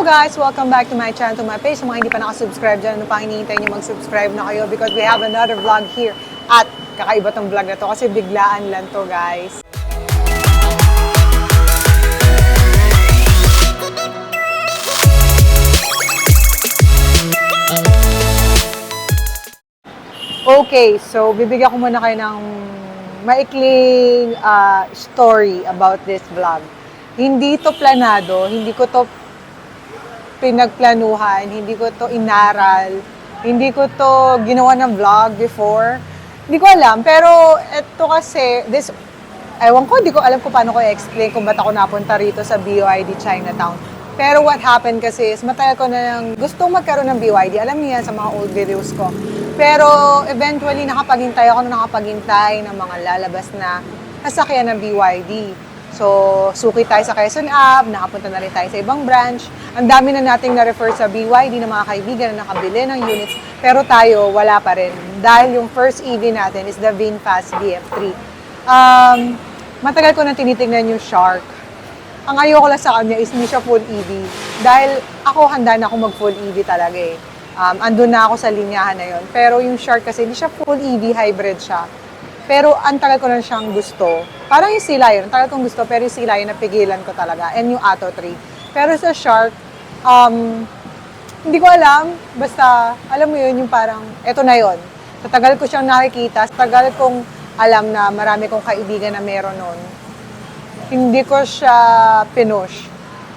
Hello guys! Welcome back to my channel, to my page. Sa mga hindi pa nakasubscribe dyan, ano pang hinihintay nyo mag-subscribe na kayo because we have another vlog here. At kakaiba tong vlog na to kasi biglaan lang to guys. Okay, so bibigyan ko muna kayo ng maikling story about this vlog. Hindi to planado, hindi ko to pinagplanuhan, hindi ko to inaral, hindi ko to ginawa ng vlog before. Hindi ko alam, pero ito kasi, ewan ko, hindi ko alam kung paano ko i-explain kung ba't ako napunta rito sa BYD Chinatown. Pero what happened kasi is, matagal ko na lang gustong magkaroon ng BYD. Alam niyo yan sa mga old videos ko. Pero eventually, nakapaghintay ng mga lalabas na sasakyan ng BYD. So, suki tayo sa Quezon App, nakapunta na rin tayo sa ibang branch. Ang dami na nating na-refer sa BYD ng mga kaibigan na nakabili ng units. Pero tayo, wala pa rin. Dahil yung first EV natin is the VinFast BF3. Matagal ko na tinitingnan yung Shark. Ang ayoko lang sa kanya is hindi siya full EV. Dahil ako handa na ako mag-full EV talaga eh. Andun na ako sa linyahan na yon. Pero yung Shark kasi hindi siya full EV, hybrid siya. Pero ang tagal ko na siyang gusto. Parang yung Sea Lion, ang tagal kong gusto, pero yung Sea Lion napigilan ko talaga. And yung Atto 3. Pero sa Shark, hindi ko alam. Basta, alam mo yun, yung parang, eto na yun. Sa tagal ko siyang nakikita, sa tagal kong alam na marami kong kaibigan na meron nun. Hindi ko siya pinush.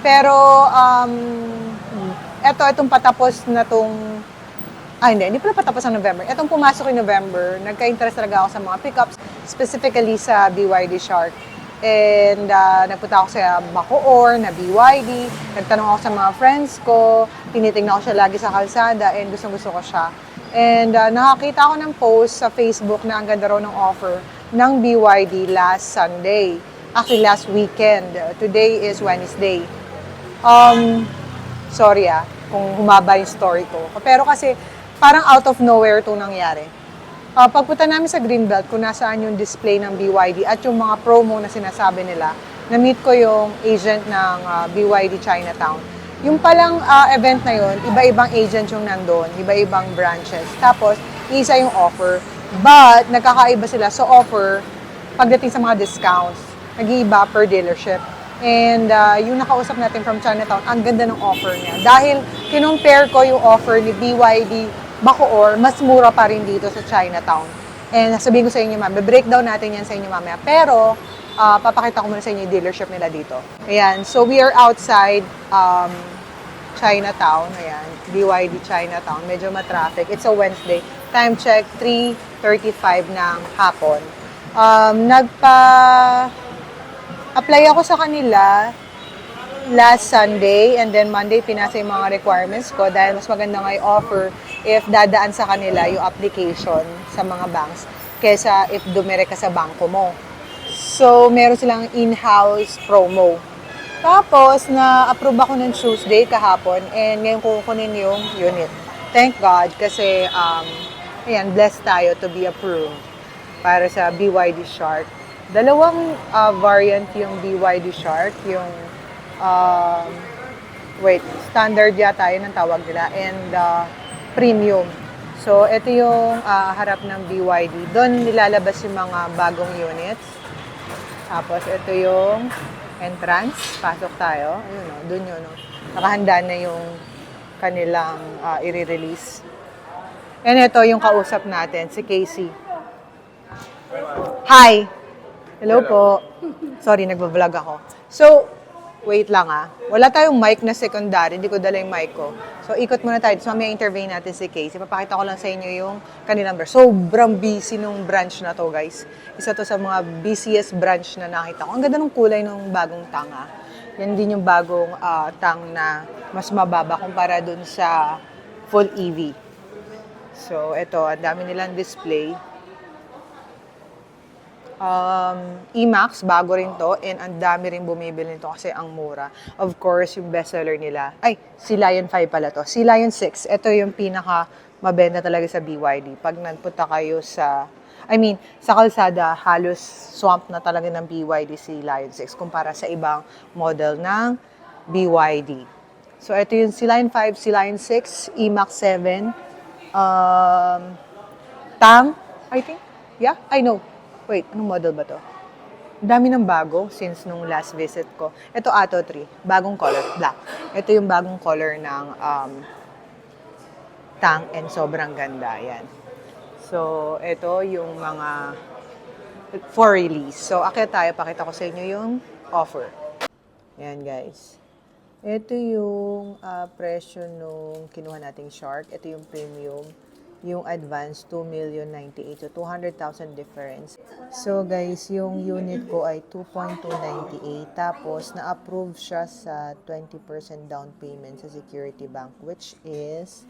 Pero, itong patapos na hindi pala patapos ng November. Itong pumasok yung November, nagka-interest talaga ako sa mga pickups, specifically sa BYD Shark. And nagpunta ako sa Bacoor na BYD, nagtanong ako sa mga friends ko, tinitingnan ko siya lagi sa kalsada, and gustong-gusto ko siya. And nakakita ako ng post sa Facebook na ang ganda raw ng offer ng BYD last Sunday. Actually, last weekend. Today is Wednesday. Sorry kung humaba yung story ko. Pero kasi, parang out of nowhere itong nangyari. Pagpunta namin sa Greenbelt, kung nasaan yung display ng BYD at yung mga promo na sinasabi nila, na-meet ko yung agent ng BYD Chinatown. Yung palang event na yun, iba-ibang agent yung nandun, iba-ibang branches. Tapos, isa yung offer. But, nagkakaiba sila sa offer pagdating sa mga discounts. Nag-iiba per dealership. And yung nakausap natin from Chinatown, ang ganda ng offer niya. Dahil kinumpare ko yung offer ni BYD Bacoor, mas mura pa rin dito sa Chinatown. And sabihin ko sa inyo, ma'am, breakdown natin yan sa inyo mamaya. Pero, papakita ko muna sa inyo yung dealership nila dito. Ayan, so we are outside Chinatown. Ayan, BYD Chinatown. Medyo matraffic. It's a Wednesday. Time check, 3:35 ng hapon. Apply ako sa kanila last Sunday and then Monday pinasa yung mga requirements ko dahil mas maganda nga yung offer if dadaan sa kanila yung application sa mga banks kaysa if dumire ka sa bangko mo. So, meron silang in-house promo. Tapos, na-approve ako ng Tuesday kahapon and ngayon kukunin yung unit. Thank God kasi, blessed tayo to be approved para sa BYD Shark. Dalawang variant yung BYD Shark, yung standard yata yun ang tawag nila, and premium. So, ito yung harap ng BYD. Doon nilalabas yung mga bagong units. Tapos, ito yung entrance. Pasok tayo. Ayun o, doon yun. Nakahanda na yung kanilang i-release. And ito yung kausap natin, si Casey. Hi! Hello po. Sorry, nagbablog ako. So, wait lang wala tayong mic na secondary, hindi ko dala yung mic ko. So, ikot muna tayo. So, may interview natin si Casey. Papakita ko lang sa inyo yung kanilang branch. Sobrang busy nung branch na to, guys. Isa to sa mga busiest branch na nakita ko. Ang ganda ng kulay ng bagong tanga. Yan din yung bagong tang na mas mababa kumpara dun sa full EV. So, ito, ang dami nilang display. E-Max, bago rin to, and ang dami rin bumibili nito kasi ang mura. Of course, yung bestseller nila, Sea Lion 5 pala to. Sea Lion 6, ito yung pinaka mabenta talaga sa BYD. Pag nagpunta kayo sa kalsada, halos swamp na talaga ng BYD Sea Lion 6 kumpara sa ibang model ng BYD. So, ito yung C-Line 5, C-Line 6, E-Max 7, um, Tang, I think. Yeah, I know. Wait, anong model ba to? Ang dami ng bago since nung last visit ko. Ito Atto 3, bagong color, black. Ito yung bagong color ng Tang and sobrang ganda. Yan. So, ito yung mga for release. So, akyat tayo, pakita ko sa inyo yung offer. Yan guys. Ito yung presyo nung kinuha nating Shark. Ito yung premium. Yung advance, 2,098,000. So, 200,000 difference. So, guys, yung unit ko ay 2.298. Tapos, na-approve siya sa 20% down payment sa Security Bank, which is,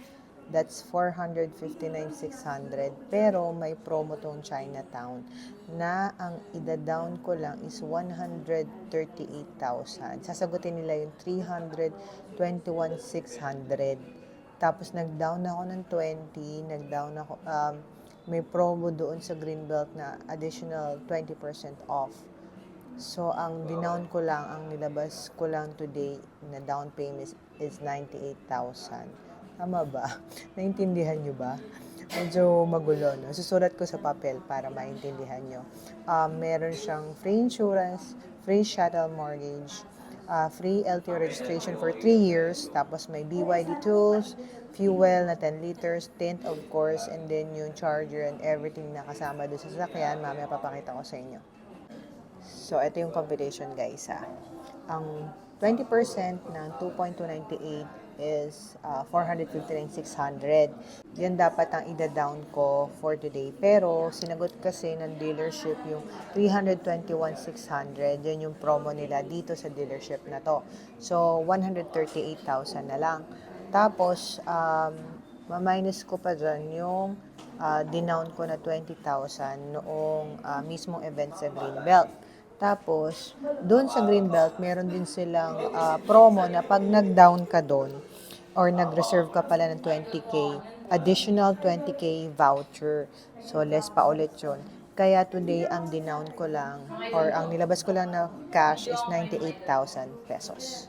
that's 459,600. Pero, may promo tong Chinatown na ang ida-down ko lang is 138,000. Sasagutin nila yung 321,600. Tapos nag-down ako ng 20, nag-down ako, may promo doon sa Greenbelt na additional 20% off. So, ang dinown ko lang, ang nilabas ko lang today na down payment is 98,000. Tama ba? Naintindihan nyo ba? Medyo magulo, no? Susulat ko sa papel para maintindihan nyo. Meron siyang free insurance, free shuttle mortgage, free LTO registration for 3 years, tapos may BYD tools, fuel na 10 liters, tint of course, and then yung charger and everything na kasama doon sa sasakyan, mamaya papakita ko sa inyo. So, ito yung computation guys ha. Ang 20% ng 2.298 is 459,600. Yan dapat ang ida-down ko for today. Pero, sinagot kasi ng dealership yung 321,600. Yan yung promo nila dito sa dealership na to. So, 138,000 na lang. Tapos, ma-minus ko pa dyan yung dinown ko na 20,000 noong mismong event sa Greenbelt. Tapos, doon sa Greenbelt, meron din silang promo na pag nag-down ka doon or nag-reserve ka pala ng 20K, additional 20K voucher. So, less pa ulit yun. Kaya today, ang dinown ko lang or ang nilabas ko lang na cash is 98,000 pesos.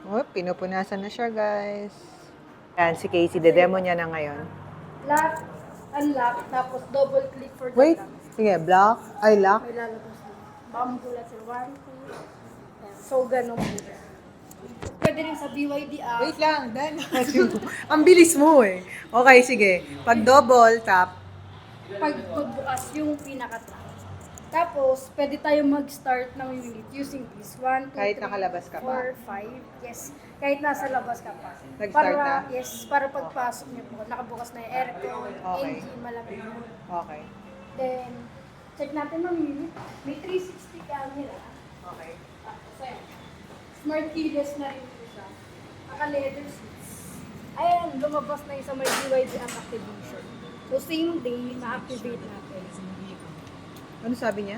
Oh, pinupunasan na siya, guys. Yan, si Casey, de-demo niya na ngayon. Lock, unlock, tapos double click for the Wait, lock. sige, block, ay lock. May lalabas din. Bambulat sa 1, 2. Ayan. So, ganun po. Pwede rin sa BYD app. Wait lang, Dan. Ang bilis mo eh. Okay, sige. Pag double tap, Pag bubukas yung pinaka-trunk. Tapos, pwede tayo mag-start ng unit using this. 1, 2, Kahit 3, nakalabas ka pa? 4, 5. Yes. Kahit nasa labas ka pa. Nag-start na? Yes, para pagpasok niyo po, nakabukas na yung aircon, Okay. engine, malamig. okay. Then, check natin ng unit. May 360 camera. Okay. Tapos, ayan. Smart keyless na rin po siya. Naka-leather seats. Ayan, lumabas na yung sa may BYD app activation. So, same day, na-activate natin. Ano sabi niya?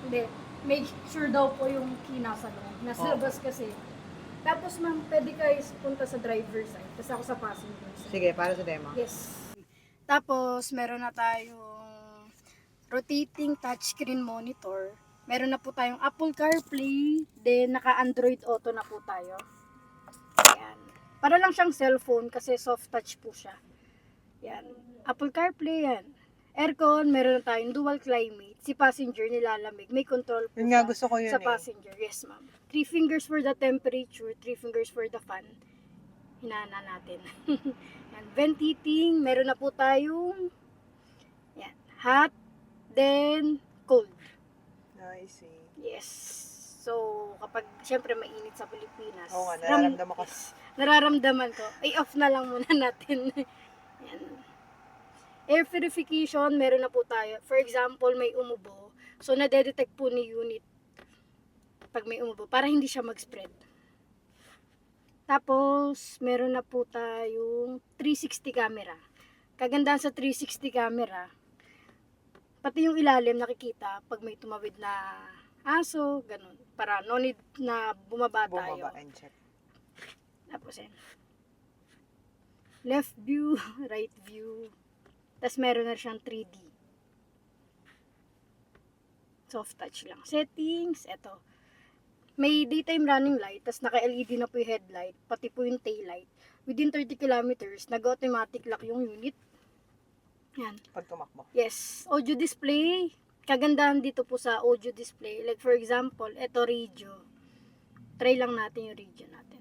Hindi, make sure daw po yung key nasa loob. Nasa Oh. labas kasi. Tapos, ma'am, pwede kayo punta sa driver side. Tapos ako sa passenger side. Sige, para sa demo. Yes. Tapos, meron na tayong rotating touchscreen monitor. Meron na po tayong Apple CarPlay. Then, naka-Android Auto na po tayo. Ayan. Para lang siyang cellphone kasi soft touch po siya. Yan. Apple CarPlay yan. Aircon, meron na tayong dual climate. Si passenger nilalamig. May control po Yun nga, siya gusto ko yun sa eh. passenger. Yes, ma'am. 3 fingers for the temperature, 3 fingers for the fan. Hinana natin. Yan. Vent heating, meron na po tayong yan, hot, then cold. I see. Yes. So, kapag siyempre mainit sa Pilipinas. Oo nga, nararamdaman ko. Yes, nararamdaman ko. Ay, off na lang muna natin. Yan. Air purification, meron na po tayo. For example, may umubo. So, nadedetect po ni unit pag may umubo para hindi siya mag-spread. Tapos, meron na po tayong 360 camera. Kagandahan sa 360 camera, pati yung ilalim nakikita pag may tumawid na aso, ganun. Para no need na bumaba tayo. Bumaba and check. Tapos yan. Left view, right view. Tapos meron na siyang 3D. Soft touch lang. Settings, eto. may daytime running light, tas naka-LED na po yung headlight, pati po yung tail light. Within 30 kilometers, nag-automatic lock yung unit. Yan. Pag tumakbo. Yes. Audio display. Kagandahan dito po sa audio display. Like for example, eto radio. Try lang natin yung radio natin.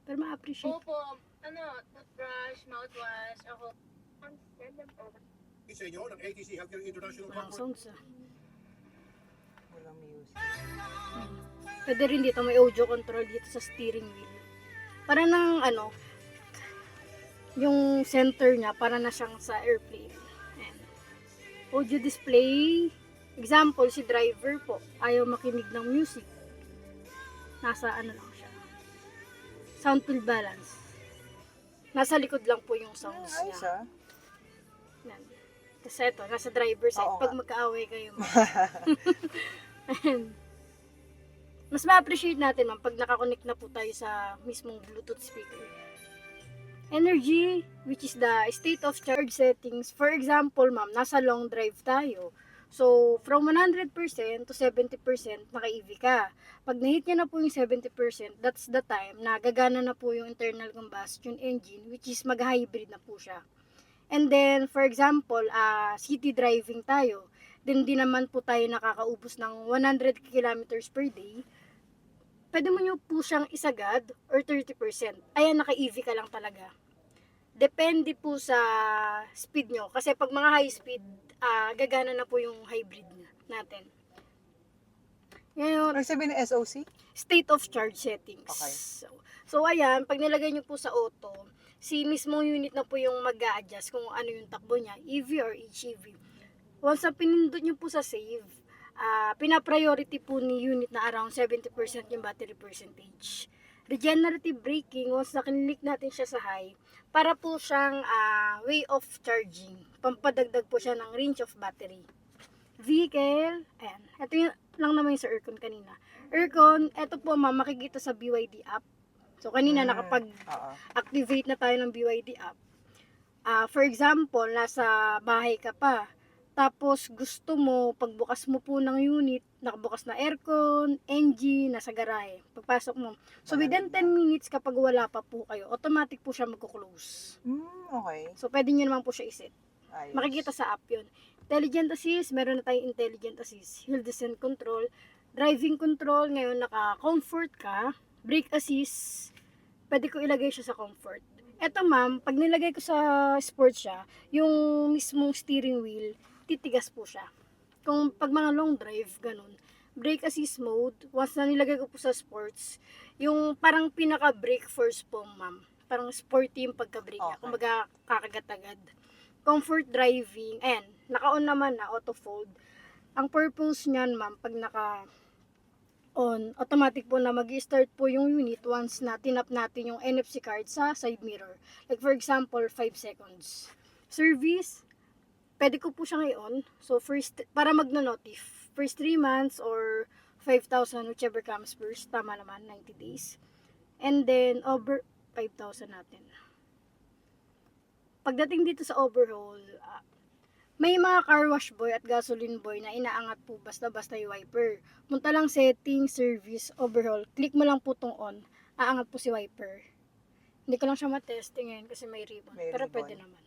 Pero ma-appreciate. Opo, toothbrush, mouthwash, ako. Sa inyo ng ATC Healthcare International Walang Conference. sounds ah. Walang music. Pwede rin dito may audio control dito sa steering wheel. Para nang yung center niya para na siyang sa airplane. Ayan. Audio display. Example, si driver po, ayaw makinig ng music. Nasa lang siya. Sound field balance. Nasa likod lang po yung sounds Ayos niya. ah. Yan. Kasi ito, nasa driver side. Oo Pag nga. magkaaway kayo, Ayan. Mas ma-appreciate natin, ma'am, pag nakakonect na po tayo sa mismong Bluetooth speaker. Energy, which is the state of charge settings. For example, ma'am, nasa long drive tayo. So, from 100% to 70%, naka-EV ka. Pag nahit niya na po yung 70%, that's the time na gagana na po yung internal combustion engine, which is mag-hybrid na po siya. And then, for example, city driving tayo. Then, di naman po tayo nakakaubos ng 100 kilometers per day. Pwede mo nyo po siyang isagad or 30%. Ayan, naka-EV ka lang talaga. Depende po sa speed nyo. Kasi pag mga high speed, gagana na po yung hybrid natin. Ngayon, Ano sabihin ng SOC? state of charge settings. Okay. So ayan, pag nilagay nyo po sa auto, si mismong unit na po yung mag-a-adjust kung ano yung takbo niya, EV or HEV. Once na pinindot nyo po sa save, pina-priority po ni unit na around 70% yung battery percentage. Regenerative braking, once na kinilik natin siya sa high, para po siyang way of charging. Pampadagdag po siya ng range of battery. Vehicle, ayan. Ito yung lang naman yung sa aircon kanina. Aircon, ito po ma'am, makikita sa BYD app. So kanina Oo. nakapag-activate na tayo ng BYD app. For example, nasa bahay ka pa. Tapos gusto mo, pagbukas mo po ng unit, nakabukas na aircon, engine, nasa garahe. Pagpasok mo. So within 10 minutes kapag wala pa po kayo, automatic po siya magko-close. Okay. So pwede nyo naman po siya iset. Ayos. Makikita sa app yun. Intelligent assist, meron na tayong intelligent assist. Hill descent control, driving control, ngayon naka-comfort ka, brake assist, pwede ko ilagay siya sa comfort. Eto ma'am, pag nilagay ko sa sport siya, yung mismong steering wheel, titigas po siya. Kung pag mga long drive, ganun. Brake assist mode, once na nilagay ko po sa sports, yung parang pinaka-brake force po ma'am. Parang sporty yung pagka-brake niya. Okay. Kumbaga kakagat-agad. Comfort driving, ayan, naka-on naman na auto fold. Ang purpose niyan ma'am, pag naka-on, automatic po na mag-start po yung unit once na tinap natin yung NFC card sa side mirror. Like for example, 5 seconds. Service, pwede ko po siyang i-on. So first, para magno-notif, first 3 months or 5,000, whichever comes first, tama naman, 90 days. And then, over 5,000 natin. Pagdating dito sa overhaul, may mga car wash boy at gasoline boy na inaangat po basta-basta yung wiper. Punta lang setting, service, overhaul. Click mo lang po tong on. Aangat po si wiper. Hindi ko lang siya matesting ngayon kasi may ribbon. May Pero ribbon. pwede naman.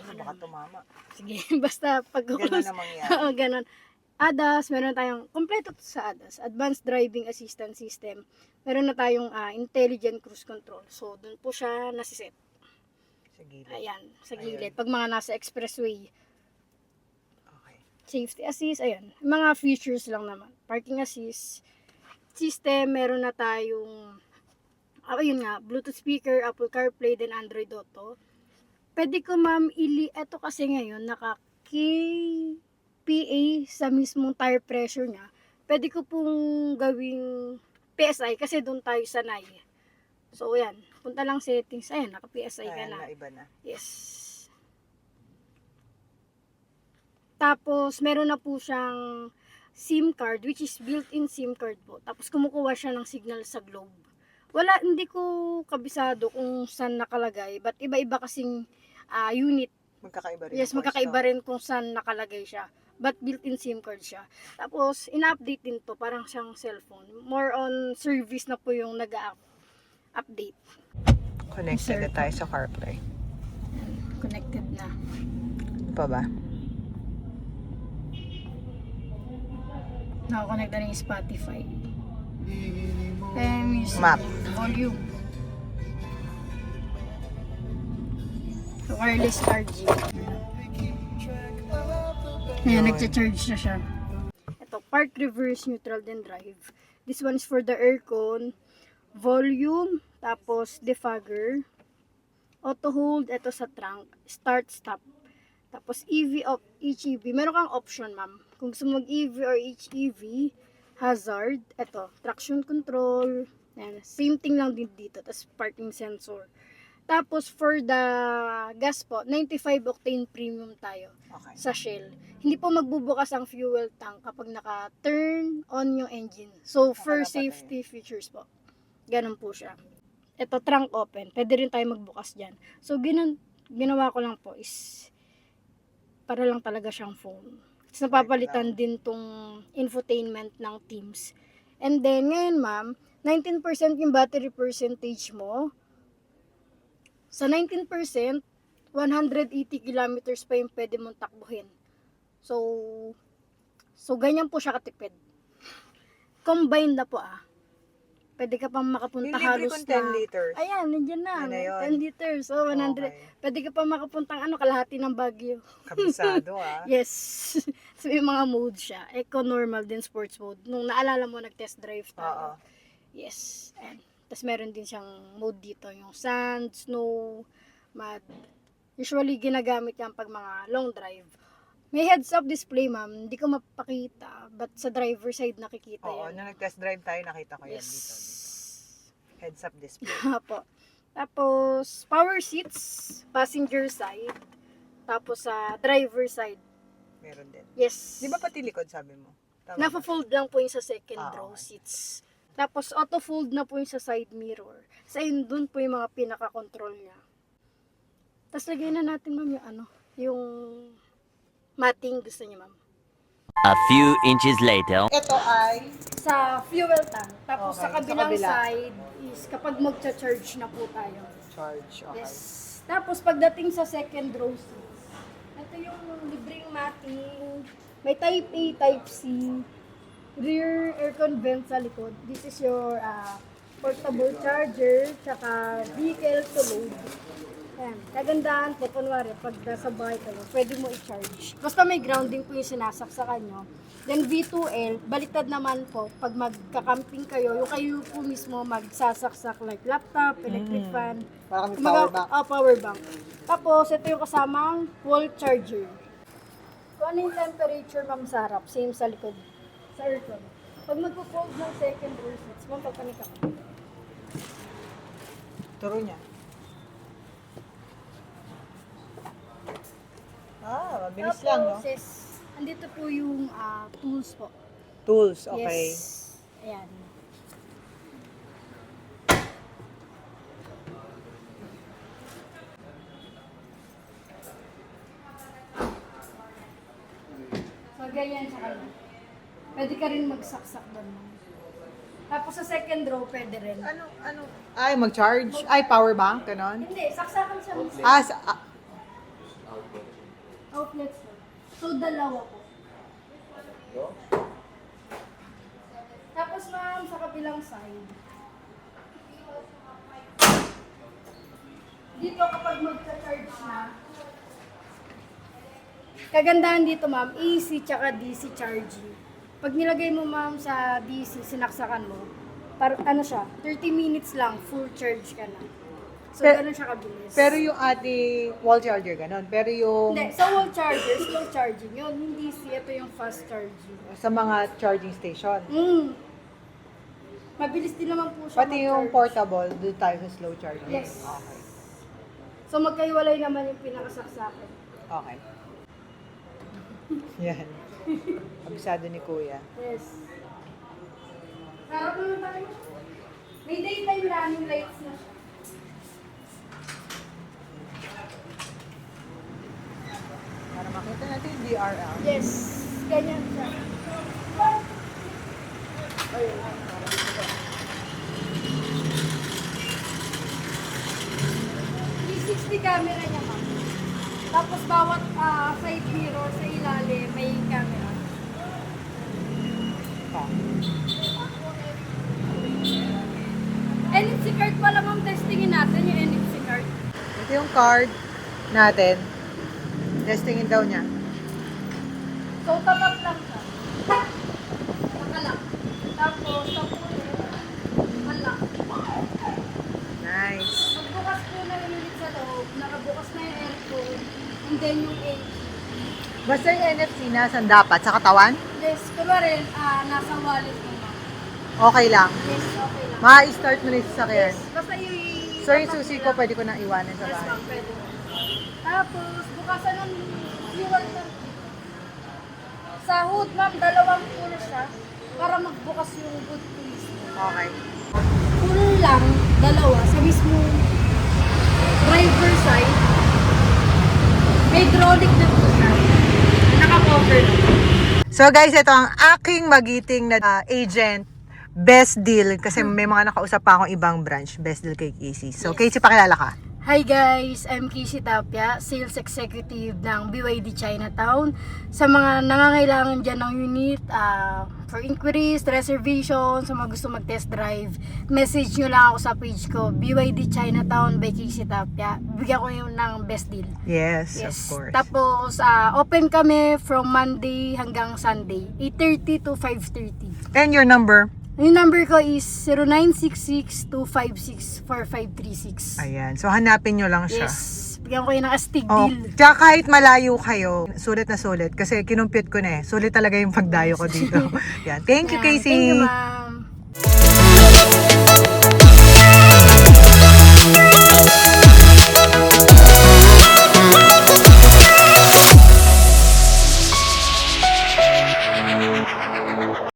Baka tumama. Sige, basta pag Ganun na mangyari. Oo, ganun. ADAS, meron tayong, kompleto to sa ADAS, Advanced Driving Assistance System. Meron na tayong Intelligent Cruise Control. So, dun po siya nasiset. Sa gilid. Ayan, sa Ayun. gilid. Pag mga nasa expressway. Okay. Safety assist, ayan. Mga features lang naman. Parking assist. System, meron na tayong, ayun nga, Bluetooth speaker, Apple CarPlay, then Android Auto. Pwede ko ma'am, eto kasi ngayon, naka-KPA sa mismong tire pressure niya. Pwede ko pong gawing PSI kasi doon tayo sanay. So, ayan. Punta lang settings. Ayan, naka-PSI ka Ayan, na. iba na. Yes. Tapos, meron na po siyang SIM card, which is built-in SIM card po. Tapos, kumukuha siya ng signal sa globe. Wala, hindi ko kabisado kung saan nakalagay. But, iba-iba kasing unit. Magkakaiba rin. Yes, yung magkakaiba pwesto. rin kung saan nakalagay siya. but built-in SIM card siya. Tapos, ina-update din to, parang siyang cellphone. More on service na po yung nag-update. Connected na tayo sa CarPlay. Connected na. Pa ba? Nakakonect na rin yung Spotify. Music. Map. Volume. Wireless charging. Ayan, nagcha-charge na siya. Ito, park, reverse, neutral, then drive. This one is for the aircon. Volume, tapos defogger. Auto hold, ito sa trunk. Start, stop. Tapos EV of HEV. Meron kang option, ma'am. Kung gusto mo mag-EV or HEV, hazard, ito, traction control. Ayan, same thing lang din dito. Tapos parking sensor. Tapos for the gas po, 95 octane premium tayo Okay. sa Shell. Hindi po magbubukas ang fuel tank kapag naka-turn on yung engine. So, for Nakapatay. safety features po. Ganun po siya. Ito, trunk open. Pwede rin tayo magbukas dyan. So, ginawa ko lang po is para lang talaga siyang phone. Tapos napapalitan din tong infotainment ng Teams. And then, ngayon ma'am, 19% yung battery percentage mo. Sa 19%, 180 kilometers pa yung pwede mong takbuhin. So ganyan po siya katipid. Combined na po Pwede ka pang makapunta Yung libre halos kong 10 liters. Ayan, nandiyan na. Yan na yun. 10 liters. So, 100. Okay. Pwede ka pang makapuntang kalahati ng Baguio. Kabisado Yes. So, may mga mode siya. Eco, normal, din sports mode. Nung naalala mo, nag-test drive Oo. tayo. Yes. And, tapos meron din siyang mode dito. Yung sand, snow, mud. Usually, ginagamit yan pag mga long drive. May heads-up display, ma'am. Hindi ko mapakita. But sa driver side, nakikita Oo, yan. nung nag-test drive tayo, nakita ko yan Yes. dito. Heads up display. Apo. Tapos, power seats, passenger side. Tapos, sa driver side. Meron din. Yes. Di ba pati likod sabi mo? Tama ba? Nafa-fold lang po yung sa second Ah, row okay. seats. Tapos, auto-fold na po yung sa side mirror. Sa yun, dun po yung mga pinaka-control niya. Tapos, lagay na natin, ma'am, yung matting gusto niya, ma'am. A few inches later. Ito ay Sa fuel tank. Tapos, Okay, sa sa kabilang kabila. side is kapag magcha-charge na po tayo. charge. Okay. Yes. Tapos pagdating sa second row seats, ito yung libreng matting, may type A, type C, rear aircon vent sa likod. This is your portable charger, tsaka vehicle to load. Ayan. Kagandahan po, kunwari, pag nasa bahay kayo, pwede mo i-charge. Basta may grounding po yung sinasaksakan nyo. Then V2L, baliktad naman po, pag magka-camping kayo, yung kayo po mismo magsasaksak like laptop, electric fan, Parang may power bank. power bank. Tapos, ito yung kasamang wall charger. Kung ano yung temperature, ma'am, sa harap, same sa likod, sa aircon. Pag magpo-fold ng second row seats, ma'am, pagpanik ako. Turo niya. Mabilis lang, no? Tapos, yes, andito po yung tools po. Tools, okay. Yes. Ayan. So, ganyan sa kanya. Pwede ka rin magsaksak doon. Tapos sa second row, pwede rin. Ano? Ay, mag-charge? Ay, power bank, ganon? Hindi, saksakan siya mismo. Outlets po. So, dalawa po. Tapos ma'am, sa kabilang side. Dito kapag magka-charge na, kagandahan dito ma'am, AC tsaka DC charging. Pag nilagay mo ma'am sa DC, sinaksakan mo, ano siya, 30 minutes lang, full charge ka na. So, ganun siya kabilis. Pero yung ating wall charger, ganon. Pero yung Hindi, sa wall charger, slow charging yun. Hindi ito yung fast charging. sa mga charging station. Mabilis din naman po siya Pati yung mag-charge. portable, doon tayo sa slow charging. Yes. Okay. So magkaiwalay naman yung pinakasaksakan. Okay. Yan. Abisado ni Kuya. Yes. Sarap naman tayo. May daytime running lights na siya. Para makita natin yung DRL. Yes. ganyan siya. Camera niya, ma'am. Tapos bawat side mirror sa ilalim may camera. NFC card pala, ma'am. Testingin natin yung NFC card. Ito yung card natin. Testingin daw niya. So, tatap lang siya. Nakalak. Tapos, tapunin. Malak. Nice. Magbukas po na ulit sa loob. Nakabukas na yung aircon. And then yung AC. Basta yung NFC nasan dapat? Sa katawan? Yes, kunwari, nasa wallet mo, ma'am. Okay lang. Yes, okay lang. Ma-start mo na yung sasakyan. Yes, basta yung... So yung susi ko, pwede ko nang iwanan sa Yes, bahay. ma'am, pwede. Tapos, bukasan ng fuel tank. Sa hood, ma'am, dalawang pull siya para magbukas yung hood police mo. Okay. Pull lang, dalawa, sa mismo driver side. May hydraulic na po siya. Naka-cover na. So guys, ito ang aking magiting na agent. Best deal. Kasi may mga nakausap pa akong ibang branch. Best deal kay Casey. So Casey, pakilala ka. Hi guys, I'm Casey Tapia, Sales Executive ng BYD Chinatown. Sa mga nangangailangan dyan ng unit, for inquiries, reservations, sa mga gusto mag-test drive, message nyo lang ako sa page ko, BYD Chinatown by Casey Tapia. Bigyan ko yun ng best deal. Yes, of course. Tapos, open kami from Monday hanggang Sunday, 8:30 to 5:30. And your number? Yung number ko is 0966-256-4536. Ayan. So hanapin nyo lang siya. Yes. Bigyan ko yun ng astig Oh, deal. tsaka kahit malayo kayo, sulit na sulit. Kasi kinumpit ko na eh. Sulit talaga yung pagdayo ko dito. Yan. Thank you, Yan. Casey. Thank you, ma'am.